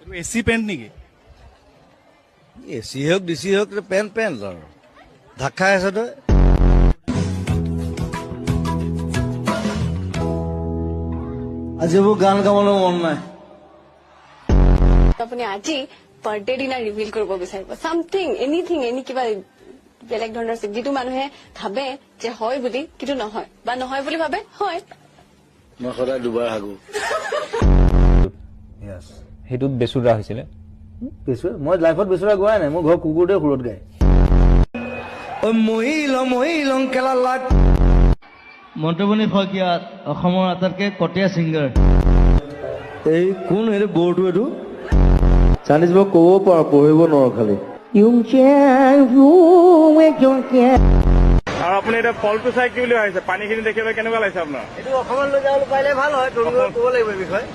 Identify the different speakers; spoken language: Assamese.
Speaker 1: এচি পেণ্ট নেকি?
Speaker 2: এচি হওক ডিচি হওক পেণ্ট আৰু ঢাক খাই আছে তই। আজি এইবোৰ গান গাবলৈ মন নাই।
Speaker 3: আপুনি আজি বাৰ্থডে দিনা ৰিভিল কৰিব বিচাৰিব চামথিং এনিথিং এনি কিবা বেলেগ ধৰণৰ যিটো মানুহে ভাবে যে হয় বুলি কিন্তু নহয় বা নহয় বুলি ভাবে হয়।
Speaker 2: মই সদায় দুবাৰ হাগো।
Speaker 4: সেইটোত বেচুৰা হৈছিলে।
Speaker 2: মই লাইফত বেচুৰা গোৱাই নাই, মোৰ ঘৰ কুকুৰটোৱে সুৰত গায়।
Speaker 5: মন্টুমণি শইকীয়া অসমৰ আটাইতকৈ কটীয়া ছিংগাৰ।
Speaker 2: এই কোন এইটো বৰটো এইটো চাইনিজ মই ক'ব পাৰো, পঢ়িব নোৱাৰো খালি।
Speaker 1: আৰু আপুনি এতিয়া ফলটো চাই কি বুলি ভাবিছে? পানীখিনি দেখিলে কেনেকুৱা লাগিছে আপোনাৰ?
Speaker 2: এইটো অসমত লৈ যাবলৈ পাৰিলে ভাল হয়, ক'ব লাগিব এই বিষয়ে।